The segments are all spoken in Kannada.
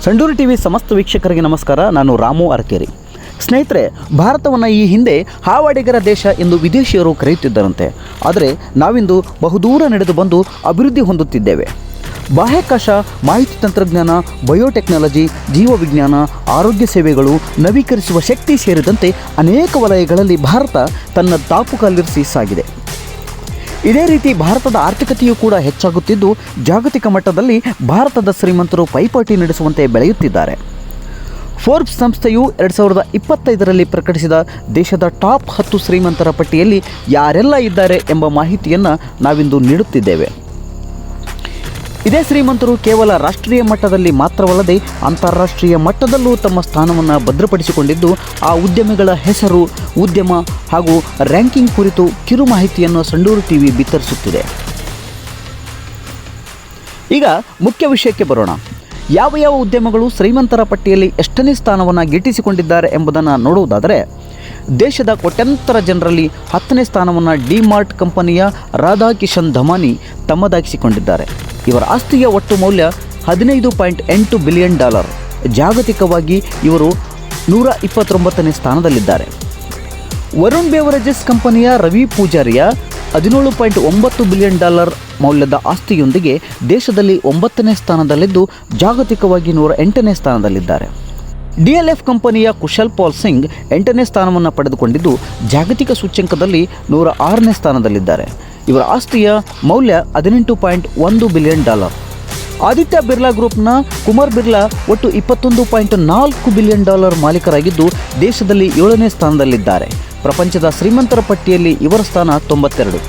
ಸಂಡೂರು ಟಿವಿ ಸಮಸ್ತ ವೀಕ್ಷಕರಿಗೆ ನಮಸ್ಕಾರ. ನಾನು ರಾಮು ಅರಕೇರಿ. ಸ್ನೇಹಿತರೆ, ಭಾರತವನ್ನು ಈ ಹಿಂದೆ ಹಾವಾಡಿಗರ ದೇಶ ಎಂದು ವಿದೇಶಿಯರು ಕರೆಯುತ್ತಿದ್ದರಂತೆ. ಆದರೆ ನಾವಿಂದು ಬಹುದೂರ ನಡೆದು ಬಂದು ಅಭಿವೃದ್ಧಿ ಹೊಂದುತ್ತಿದ್ದೇವೆ. ಬಾಹ್ಯಾಕಾಶ, ಮಾಹಿತಿ ತಂತ್ರಜ್ಞಾನ, ಬಯೋಟೆಕ್ನಾಲಜಿ, ಜೀವವಿಜ್ಞಾನ, ಆರೋಗ್ಯ ಸೇವೆಗಳು, ನವೀಕರಿಸುವ ಶಕ್ತಿ ಸೇರಿದಂತೆ ಅನೇಕ ವಲಯಗಳಲ್ಲಿ ಭಾರತ ತನ್ನ ದಾಪುಗಾಲಿರಿಸಿ ಸಾಗಿದೆ. ಇದೇ ರೀತಿ ಭಾರತದ ಆರ್ಥಿಕತೆಯೂ ಕೂಡ ಹೆಚ್ಚಾಗುತ್ತಿದ್ದು, ಜಾಗತಿಕ ಮಟ್ಟದಲ್ಲಿ ಭಾರತದ ಶ್ರೀಮಂತರು ಪೈಪೋಟಿ ನಡೆಸುವಂತೆ ಬೆಳೆಯುತ್ತಿದ್ದಾರೆ. ಫೋರ್ಬ್ಸ್ ಸಂಸ್ಥೆಯು 2025ರಲ್ಲಿ ಪ್ರಕಟಿಸಿದ ದೇಶದ ಟಾಪ್ 10 ಶ್ರೀಮಂತರ ಪಟ್ಟಿಯಲ್ಲಿ ಯಾರೆಲ್ಲ ಇದ್ದಾರೆ ಎಂಬ ಮಾಹಿತಿಯನ್ನು ನಾವಿಂದು ನೀಡುತ್ತಿದ್ದೇವೆ. ಇದೇ ಶ್ರೀಮಂತರು ಕೇವಲ ರಾಷ್ಟ್ರೀಯ ಮಟ್ಟದಲ್ಲಿ ಮಾತ್ರವಲ್ಲದೆ ಅಂತಾರಾಷ್ಟ್ರೀಯ ಮಟ್ಟದಲ್ಲೂ ತಮ್ಮ ಸ್ಥಾನವನ್ನು ಭದ್ರಪಡಿಸಿಕೊಂಡಿದ್ದು, ಆ ಉದ್ಯಮಿಗಳ ಹೆಸರು, ಉದ್ಯಮ ಹಾಗೂ ರ್ಯಾಂಕಿಂಗ್ ಕುರಿತು ಕಿರು ಮಾಹಿತಿಯನ್ನು ಸಂಡೂರು ಟಿವಿ ಬಿತ್ತರಿಸುತ್ತಿದೆ. ಈಗ ಮುಖ್ಯ ವಿಷಯಕ್ಕೆ ಬರೋಣ. ಯಾವ ಉದ್ಯಮಗಳು ಶ್ರೀಮಂತರ ಪಟ್ಟಿಯಲ್ಲಿ ಎಷ್ಟನೇ ಸ್ಥಾನವನ್ನು ಗಿಟ್ಟಿಸಿಕೊಂಡಿದ್ದಾರೆ ಎಂಬುದನ್ನು ನೋಡುವುದಾದರೆ, ದೇಶದ ಕೋಟ್ಯಂತರ ಜನರಲ್ಲಿ 10ನೇ ಸ್ಥಾನವನ್ನು ಡಿಮಾರ್ಟ್ ಕಂಪನಿಯ ರಾಧಾಕಿಶನ್ ಧಮಾನಿ ತಮ್ಮದಾಗಿಸಿಕೊಂಡಿದ್ದಾರೆ. ಇವರ ಆಸ್ತಿಯ ಒಟ್ಟು ಮೌಲ್ಯ $15.8 ಬಿಲಿಯನ್. ಜಾಗತಿಕವಾಗಿ ಇವರು 129ನೇ ಸ್ಥಾನದಲ್ಲಿದ್ದಾರೆ. ವರುಣ್ ಬೇವರೇಜಸ್ ಕಂಪನಿಯ ರವಿ ಪೂಜಾರಿಯ $17.9 ಬಿಲಿಯನ್ ಮೌಲ್ಯದ ಆಸ್ತಿಯೊಂದಿಗೆ ದೇಶದಲ್ಲಿ 9ನೇ ಸ್ಥಾನದಲ್ಲಿದ್ದು, ಜಾಗತಿಕವಾಗಿ 108ನೇ ಸ್ಥಾನದಲ್ಲಿದ್ದಾರೆ. DLF ಕಂಪನಿಯ ಕುಶಲ್ ಪಾಲ್ ಸಿಂಗ್ 8ನೇ ಸ್ಥಾನವನ್ನು ಪಡೆದುಕೊಂಡಿದ್ದು, ಜಾಗತಿಕ ಸೂಚ್ಯಂಕದಲ್ಲಿ 106ನೇ ಸ್ಥಾನದಲ್ಲಿದ್ದಾರೆ. ಇವರ ಆಸ್ತಿಯ ಮೌಲ್ಯ $18.1 ಬಿಲಿಯನ್. ಆದಿತ್ಯ ಬಿರ್ಲಾ ಗ್ರೂಪ್ನ ಕುಮಾರ್ ಬಿರ್ಲಾ ಒಟ್ಟು $21.4 ಬಿಲಿಯನ್ ಮಾಲೀಕರಾಗಿದ್ದು, ದೇಶದಲ್ಲಿ 7ನೇ ಸ್ಥಾನದಲ್ಲಿದ್ದಾರೆ. ಪ್ರಪಂಚದ ಶ್ರೀಮಂತರ ಪಟ್ಟಿಯಲ್ಲಿ ಇವರ ಸ್ಥಾನ 92.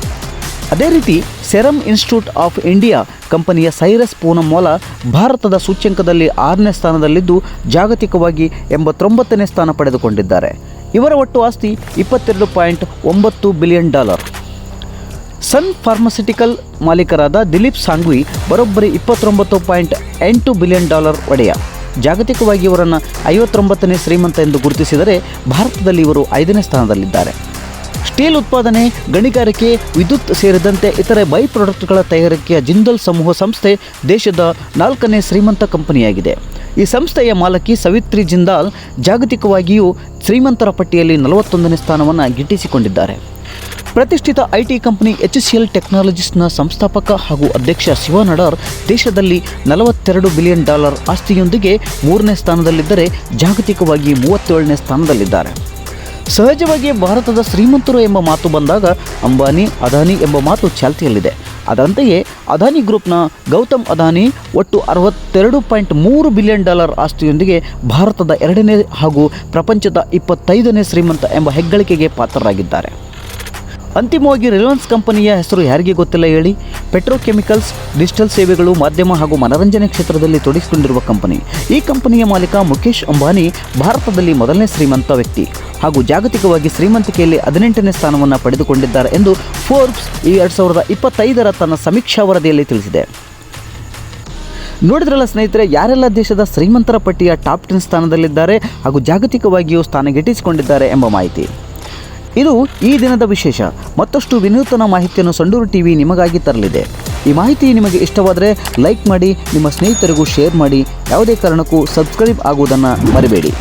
ಅದೇ ರೀತಿ ಸೆರಮ್ ಇನ್ಸ್ಟಿಟ್ಯೂಟ್ ಆಫ್ ಇಂಡಿಯಾ ಕಂಪನಿಯ ಸೈರಸ್ ಪೂನಮ್ವಾಲಾ ಭಾರತದ ಸೂಚ್ಯಂಕದಲ್ಲಿ 6ನೇ ಸ್ಥಾನದಲ್ಲಿದ್ದು, ಜಾಗತಿಕವಾಗಿ 89ನೇ ಸ್ಥಾನ ಪಡೆದುಕೊಂಡಿದ್ದಾರೆ. ಇವರ ಒಟ್ಟು ಆಸ್ತಿ $22.9 ಬಿಲಿಯನ್. ಸನ್ ಫಾರ್ಮಸ್ಯೂಟಿಕಲ್ ಮಾಲೀಕರಾದ ದಿಲೀಪ್ ಸಾಂಘ್ವಿ ಬರೋಬ್ಬರಿ $29.8 ಬಿಲಿಯನ್ ಒಡೆಯ. ಜಾಗತಿಕವಾಗಿ ಇವರನ್ನು 59ನೇ ಶ್ರೀಮಂತ ಎಂದು ಗುರುತಿಸಿದರೆ, ಭಾರತದಲ್ಲಿ ಇವರು 5ನೇ ಸ್ಥಾನದಲ್ಲಿದ್ದಾರೆ. ಸ್ಟೀಲ್ ಉತ್ಪಾದನೆ, ಗಣಿಗಾರಿಕೆ, ವಿದ್ಯುತ್ ಸೇರಿದಂತೆ ಇತರೆ ಬೈ ಪ್ರಾಡಕ್ಟ್ಗಳ ತಯಾರಿಕೆಯ ಜಿಂದಾಲ್ ಸಮೂಹ ಸಂಸ್ಥೆ ದೇಶದ 4ನೇ ಶ್ರೀಮಂತ ಕಂಪನಿಯಾಗಿದೆ. ಈ ಸಂಸ್ಥೆಯ ಮಾಲಕಿ ಸವಿತ್ರಿ ಜಿಂದಾಲ್ ಜಾಗತಿಕವಾಗಿಯೂ ಶ್ರೀಮಂತರ ಪಟ್ಟಿಯಲ್ಲಿ 41ನೇ ಸ್ಥಾನವನ್ನು ಗಿಟ್ಟಿಸಿಕೊಂಡಿದ್ದಾರೆ. ಪ್ರತಿಷ್ಠಿತ IT ಕಂಪನಿ HCL ಟೆಕ್ನಾಲಜೀಸ್ನ ಸಂಸ್ಥಾಪಕ ಹಾಗೂ ಅಧ್ಯಕ್ಷ ಶಿವ ನಡಾರ್ ದೇಶದಲ್ಲಿ $42 ಬಿಲಿಯನ್ ಆಸ್ತಿಯೊಂದಿಗೆ 3ನೇ ಸ್ಥಾನದಲ್ಲಿದ್ದರೆ, ಜಾಗತಿಕವಾಗಿ 37ನೇ ಸ್ಥಾನದಲ್ಲಿದ್ದಾರೆ. ಸಹಜವಾಗಿ ಭಾರತದ ಶ್ರೀಮಂತರು ಎಂಬ ಮಾತು ಬಂದಾಗ ಅಂಬಾನಿ, ಅದಾನಿ ಎಂಬ ಮಾತು ಚಾಲ್ತಿಯಲ್ಲಿದೆ. ಅದರಂತೆಯೇ ಅದಾನಿ ಗ್ರೂಪ್ನ ಗೌತಮ್ ಅದಾನಿ ಒಟ್ಟು $62.3 ಬಿಲಿಯನ್ ಆಸ್ತಿಯೊಂದಿಗೆ ಭಾರತದ 2ನೇ ಹಾಗೂ ಪ್ರಪಂಚದ 25ನೇ ಶ್ರೀಮಂತ ಎಂಬ ಹೆಗ್ಗಳಿಕೆಗೆ ಪಾತ್ರರಾಗಿದ್ದಾರೆ. ಅಂತಿಮವಾಗಿ ರಿಲಯನ್ಸ್ ಕಂಪನಿಯ ಹೆಸರು ಯಾರಿಗೆ ಗೊತ್ತಿಲ್ಲ ಹೇಳಿ? ಪೆಟ್ರೋಕೆಮಿಕಲ್ಸ್, ಡಿಜಿಟಲ್ ಸೇವೆಗಳು, ಮಾಧ್ಯಮ ಹಾಗೂ ಮನರಂಜನೆ ಕ್ಷೇತ್ರದಲ್ಲಿ ತೊಡಗಿಸಿಕೊಂಡಿರುವ ಕಂಪನಿ. ಈ ಕಂಪನಿಯ ಮಾಲೀಕ ಮುಖೇಶ್ ಅಂಬಾನಿ ಭಾರತದಲ್ಲಿ ಮೊದಲನೇ ಶ್ರೀಮಂತ ವ್ಯಕ್ತಿ ಹಾಗೂ ಜಾಗತಿಕವಾಗಿ ಶ್ರೀಮಂತಿಕೆಯಲ್ಲಿ 18ನೇ ಸ್ಥಾನವನ್ನು ಪಡೆದುಕೊಂಡಿದ್ದಾರೆ ಎಂದು ಫೋರ್ಬ್ಸ್ 2025ರ ತನ್ನ ಸಮೀಕ್ಷಾ ವರದಿಯಲ್ಲಿ ತಿಳಿಸಿದೆ. ನೋಡಿದ್ರಲ್ಲ ಸ್ನೇಹಿತರೆ, ಯಾರೆಲ್ಲ ದೇಶದ ಶ್ರೀಮಂತರ ಪಟ್ಟಿಯ ಟಾಪ್ 10 ಸ್ಥಾನದಲ್ಲಿದ್ದಾರೆ ಹಾಗೂ ಜಾಗತಿಕವಾಗಿಯೂ ಸ್ಥಾನ ಗಿಟ್ಟಿಸಿಕೊಂಡಿದ್ದಾರೆ ಎಂಬ ಮಾಹಿತಿ. ಇದು ಈ ದಿನದ ವಿಶೇಷ. ಮತ್ತಷ್ಟು ವಿನೂತನ ಮಾಹಿತಿಯನ್ನು ಸಂಡೂರು ಟಿವಿ ನಿಮಗಾಗಿ ತರಲಿದೆ. ಈ ಮಾಹಿತಿ ನಿಮಗೆ ಇಷ್ಟವಾದರೆ ಲೈಕ್ ಮಾಡಿ, ನಿಮ್ಮ ಸ್ನೇಹಿತರಿಗೂ ಶೇರ್ ಮಾಡಿ. ಯಾವುದೇ ಕಾರಣಕ್ಕೂ ಸಬ್ಸ್ಕ್ರೈಬ್ ಆಗುವುದನ್ನು ಮರಿಬೇಡಿ.